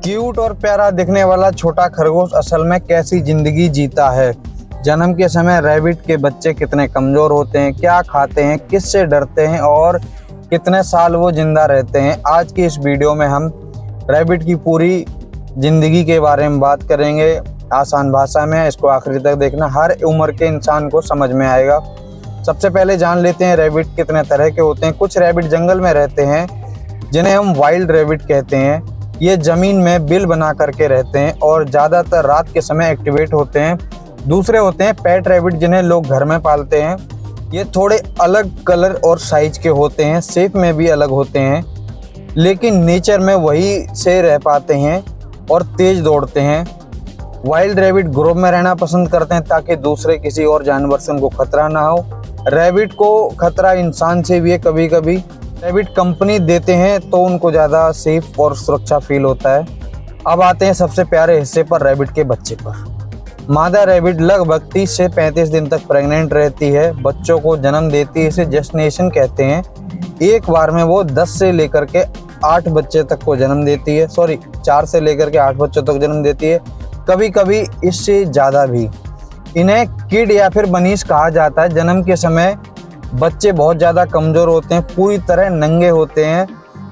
Cute और प्यारा दिखने वाला छोटा खरगोश असल में कैसी जिंदगी जीता है। जन्म के समय रैबिट के बच्चे कितने कमजोर होते हैं, क्या खाते हैं, किससे डरते हैं और कितने साल वो जिंदा रहते हैं। आज की इस वीडियो में हम रैबिट की पूरी जिंदगी के बारे में बात करेंगे। आसान भाषा में इसको आखिरी तक देखना, हर उम्र के इंसान को समझ में आएगा। सबसे पहले जान लेते हैं रैबिट कितने तरह के होते हैं। कुछ रैबिट जंगल में रहते हैं जिन्हें हम वाइल्ड रैबिट कहते हैं। ये जमीन में बिल बना करके रहते हैं और ज़्यादातर रात के समय एक्टिवेट होते हैं। दूसरे होते हैं पेट रैबिट जिन्हें लोग घर में पालते हैं। ये थोड़े अलग कलर और साइज के होते हैं, शेप में भी अलग होते हैं, लेकिन नेचर में वही से रह पाते हैं और तेज दौड़ते हैं। वाइल्ड रैबिट ग्रुप में रहना पसंद करते हैं ताकि दूसरे किसी और जानवर से उनको खतरा ना हो। रैबिट को खतरा इंसान से भी है। कभी कभी रैबिट कंपनी देते हैं तो उनको ज़्यादा सेफ और सुरक्षा फील होता है। अब आते हैं सबसे प्यारे हिस्से पर, रैबिट के बच्चे पर। मादा रैबिट लगभग 30 से 35 दिन तक प्रेग्नेंट रहती है, बच्चों को जन्म देती है। इसे जेस्टेशन कहते हैं। एक बार में वो 10 से लेकर के 8 बच्चे तक को जन्म देती है। 4 से लेकर के 8 बच्चों तक जन्म देती है, कभी कभी इससे ज़्यादा भी। इन्हें किड या फिर बनीज कहा जाता है। जन्म के समय बच्चे बहुत ज़्यादा कमज़ोर होते हैं, पूरी तरह नंगे होते हैं।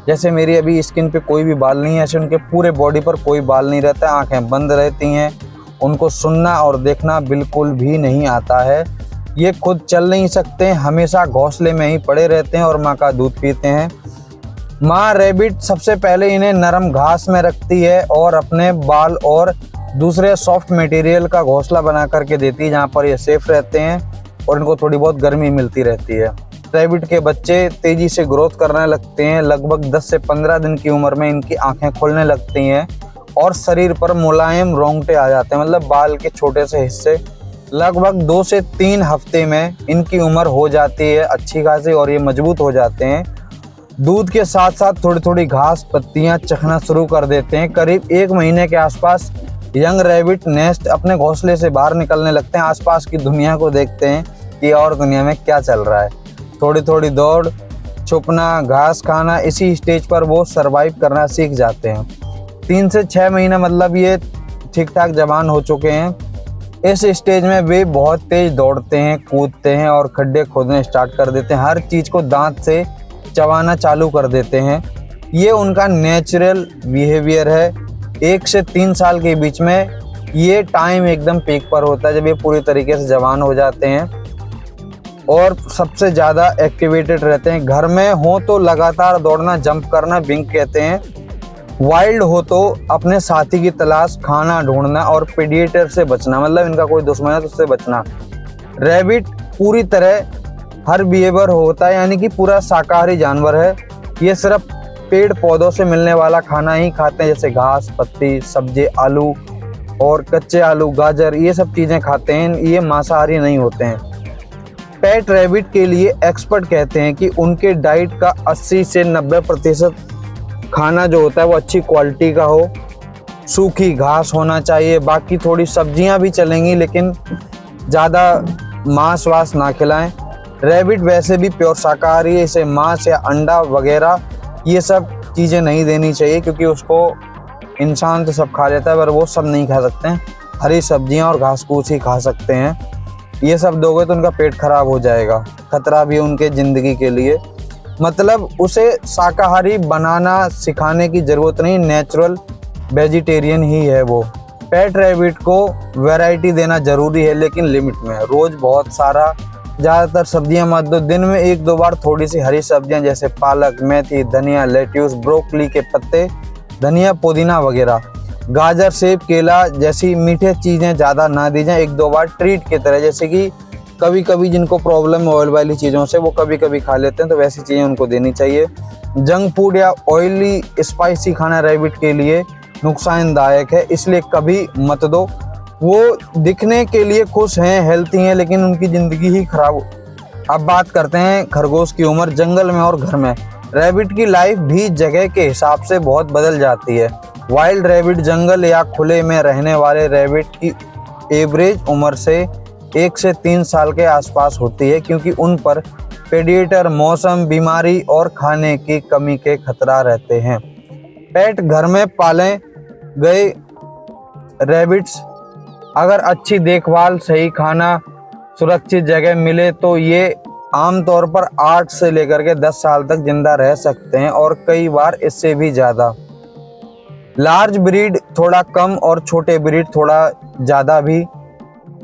जैसे मेरी अभी स्किन पे कोई भी बाल नहीं है, ऐसे उनके पूरे बॉडी पर कोई बाल नहीं रहता है। आंखें बंद रहती हैं, उनको सुनना और देखना बिल्कुल भी नहीं आता है। ये खुद चल नहीं सकते, हमेशा घोंसले में ही पड़े रहते हैं और माँ का दूध पीते हैं। माँ रैबिट सबसे पहले इन्हें नरम घास में रखती है और अपने बाल और दूसरे सॉफ्ट मटेरियल का घोंसला बना करके देती है, जहाँ पर ये सेफ रहते हैं और इनको थोड़ी बहुत गर्मी मिलती रहती है। रैबिट के बच्चे तेजी से ग्रोथ करने लगते हैं। लगभग 10 से 15 दिन की उम्र में इनकी आंखें खुलने लगती हैं और शरीर पर मुलायम रोंगटे आ जाते हैं, मतलब बाल के छोटे से हिस्से। लगभग 2 से 3 हफ्ते में इनकी उम्र हो जाती है अच्छी खासी और ये मजबूत हो जाते हैं। दूध के साथ साथ थोड़ी थोड़ी घास पत्तियां चखना शुरू कर देते हैं। करीब 1 महीने के आसपास यंग रैबिट नेस्ट अपने घोंसले से बाहर निकलने लगते हैं। आसपास की दुनिया को देखते हैं कि और दुनिया में क्या चल रहा है। थोड़ी थोड़ी दौड़, छुपना, घास खाना, इसी स्टेज पर वो सरवाइव करना सीख जाते हैं। 3 से 6 महीने मतलब ये ठीक ठाक जवान हो चुके हैं। इस स्टेज में वे बहुत तेज दौड़ते हैं, कूदते हैं और खड्डे खोदने स्टार्ट कर देते हैं। हर चीज़ को दांत से चबाना चालू कर देते हैं। ये उनका नेचुरल बिहेवियर है। 1 से 3 साल के बीच में ये टाइम एकदम पीक पर होता है, जब ये पूरी तरीके से जवान हो जाते हैं और सबसे ज़्यादा एक्टिवेटेड रहते हैं। घर में हो तो लगातार दौड़ना, जंप करना, बिंग कहते हैं। वाइल्ड हो तो अपने साथी की तलाश, खाना ढूंढना और प्रेडेटर से बचना, मतलब इनका कोई दुश्मन है तो उससे बचना। रैबिट पूरी तरह हर बिहेवियर होता है, यानी कि पूरा शाकाहारी जानवर है। ये सिर्फ पेड़ पौधों से मिलने वाला खाना ही खाते हैं, जैसे घास, पत्ती, सब्जी, आलू और कच्चे आलू, गाजर, ये सब चीज़ें खाते हैं। ये मांसाहारी नहीं होते हैं। पेट रैबिट के लिए एक्सपर्ट कहते हैं कि उनके डाइट का 80 से 90% खाना जो होता है वो अच्छी क्वालिटी का हो। सूखी घास होना चाहिए, बाकी थोड़ी सब्जियां भी चलेंगी, लेकिन ज़्यादा मांस वास ना खिलाएं। रैबिट वैसे भी प्योर शाकाहारी है, इसे मांस या अंडा वगैरह ये सब चीज़ें नहीं देनी चाहिए, क्योंकि उसको इंसान तो सब खा लेता है पर वो सब नहीं खा सकते हैं। हरी सब्जियां और घास फूस ही खा सकते हैं। ये सब दोगे तो उनका पेट खराब हो जाएगा, खतरा भी उनके ज़िंदगी के लिए। मतलब उसे शाकाहारी बनाना सिखाने की ज़रूरत नहीं, नेचुरल वेजिटेरियन ही है वो। पेट रैबिट को वैरायटी देना ज़रूरी है, लेकिन लिमिट में। रोज़ बहुत सारा, ज़्यादातर सब्जियां मत दो। दिन में 1-2 बार थोड़ी सी हरी सब्जियां जैसे पालक, मेथी, धनिया, लेट्यूस, ब्रोकली के पत्ते, धनिया, पुदीना वगैरह। गाजर, सेब, केला जैसी मीठे चीज़ें ज़्यादा ना दी जाएं, 1-2 बार ट्रीट की तरह। जैसे कि कभी कभी जिनको प्रॉब्लम है ऑयल वाली चीज़ों से, वो कभी कभी खा लेते हैं, तो वैसी चीज़ें उनको देनी चाहिए। जंक फूड या ऑयली स्पाइसी खाना रैबिट के लिए नुकसानदायक है, इसलिए कभी मत दो। वो दिखने के लिए खुश हैं, हेल्थी हैं, लेकिन उनकी ज़िंदगी ही खराब। अब बात करते हैं खरगोश की उम्र जंगल में और घर में। रैबिट की लाइफ भी जगह के हिसाब से बहुत बदल जाती है। वाइल्ड रैबिट जंगल या खुले में रहने वाले रैबिट की एवरेज उम्र से 1 से 3 साल के आसपास होती है, क्योंकि उन पर प्रेडेटर, मौसम, बीमारी और खाने की कमी के खतरा रहते हैं। पेट घर में पालें गए रैबिट्स अगर अच्छी देखभाल, सही खाना, सुरक्षित जगह मिले तो ये आमतौर पर 8 से लेकर के 10 साल तक जिंदा रह सकते हैं और कई बार इससे भी ज़्यादा। लार्ज ब्रीड थोड़ा कम और छोटे ब्रीड थोड़ा ज़्यादा भी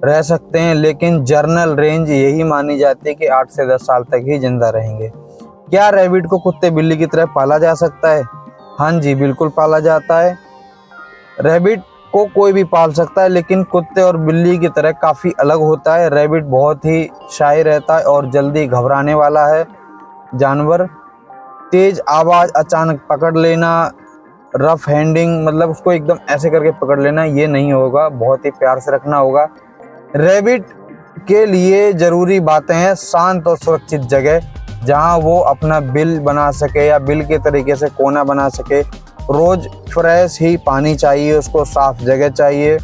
रह सकते हैं, लेकिन जर्नल रेंज यही मानी जाती है कि 8 से 10 साल तक ही जिंदा रहेंगे। क्या रैबिट को कुत्ते बिल्ली की तरह पाला जा सकता है? हाँ जी, बिल्कुल पाला जाता है। रैबिट को कोई भी पाल सकता है, लेकिन कुत्ते और बिल्ली की तरह काफ़ी अलग होता है। रैबिट बहुत ही शाय रहता है और जल्दी घबराने वाला है जानवर। तेज आवाज़, अचानक पकड़ लेना, रफ हैंडिंग मतलब उसको एकदम ऐसे करके पकड़ लेना, ये नहीं होगा, बहुत ही प्यार से रखना होगा। रैबिट के लिए ज़रूरी बातें हैं शांत और सुरक्षित जगह जहां वो अपना बिल बना सके या बिल के तरीके से कोना बना सके। रोज़ फ्रेश ही पानी चाहिए उसको, साफ जगह चाहिए।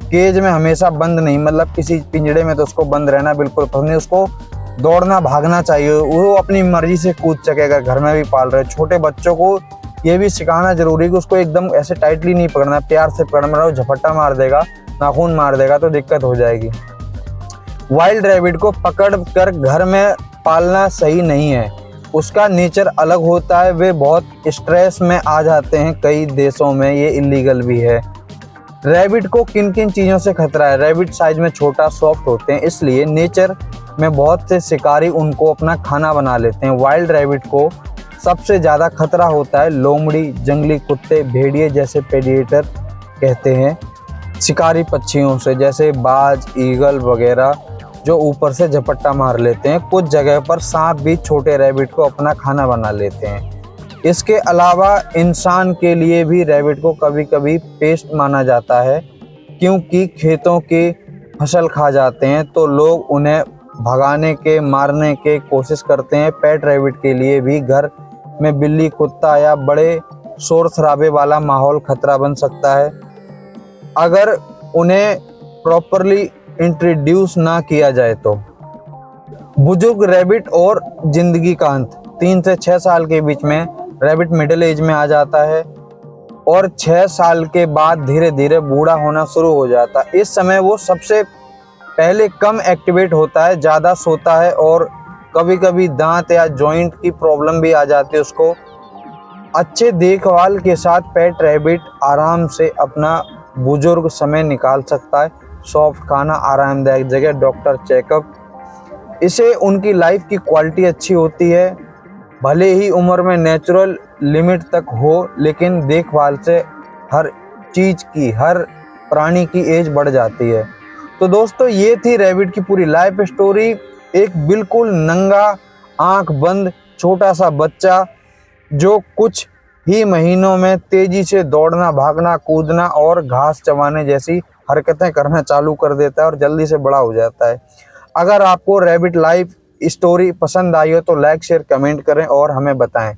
केज में हमेशा बंद नहीं, मतलब किसी पिंजड़े में तो उसको बंद रहना बिल्कुल पसंद नहीं। उसको दौड़ना भागना चाहिए, वो अपनी मर्जी से कूद सके अगर घर में भी पाल रहे। छोटे बच्चों को ये भी सिखाना जरूरी है कि उसको एकदम ऐसे टाइटली नहीं पकड़ना, प्यार से पकड़ना। वो झपट्टा मार देगा, नाखून मार देगा तो दिक्कत हो जाएगी। वाइल्ड रैबिट को पकड़ कर घर में पालना सही नहीं है, उसका नेचर अलग होता है। वे बहुत स्ट्रेस में आ जाते हैं, कई देशों में ये इलीगल भी है। रैबिट को किन किन चीज़ों से खतरा है? रैबिट साइज में छोटा, सॉफ्ट होते हैं, इसलिए नेचर में बहुत से शिकारी उनको अपना खाना बना लेते हैं। वाइल्ड रैबिट को सबसे ज़्यादा खतरा होता है लोमड़ी, जंगली कुत्ते, भेड़िए जैसे प्रेडेटर कहते हैं, शिकारी पक्षियों से जैसे बाज, ईगल वगैरह जो ऊपर से झपट्टा मार लेते हैं। कुछ जगह पर सांप भी छोटे रैबिट को अपना खाना बना लेते हैं। इसके अलावा इंसान के लिए भी रैबिट को कभी कभी पेस्ट माना जाता है, क्योंकि खेतों की फसल खा जाते हैं तो लोग उन्हें भगाने के, मारने के कोशिश करते हैं। पेट रैबिट के लिए भी घर में बिल्ली, कुत्ता या बड़े शोर शराबे वाला माहौल खतरा बन सकता है अगर उन्हें प्रॉपरली इंट्रोड्यूस ना किया जाए तो। बुजुर्ग रैबिट और जिंदगी का अंत। 3 से 6 साल के बीच में रैबिट मिडिल एज में आ जाता है और 6 साल के बाद धीरे धीरे बूढ़ा होना शुरू हो जाता है। इस समय वो सबसे पहले कम एक्टिवेट होता है, ज़्यादा सोता है और कभी कभी दांत या जॉइंट की प्रॉब्लम भी आ जाती है उसको। अच्छे देखभाल के साथ पेट रैबिट आराम से अपना बुजुर्ग समय निकाल सकता है। सॉफ्ट खाना, आरामदायक जगह, डॉक्टर चेकअप, इससे उनकी लाइफ की क्वालिटी अच्छी होती है। भले ही उम्र में नेचुरल लिमिट तक हो, लेकिन देखभाल से हर चीज़ की, हर प्राणी की एज बढ़ जाती है। तो दोस्तों, ये थी रैबिट की पूरी लाइफ स्टोरी। एक बिल्कुल नंगा, आंख बंद छोटा सा बच्चा जो कुछ ही महीनों में तेजी से दौड़ना, भागना, कूदना और घास चबाने जैसी हरकतें करना चालू कर देता है और जल्दी से बड़ा हो जाता है। अगर आपको रैबिट लाइफ स्टोरी पसंद आई हो तो लाइक, शेयर, कमेंट करें और हमें बताएं।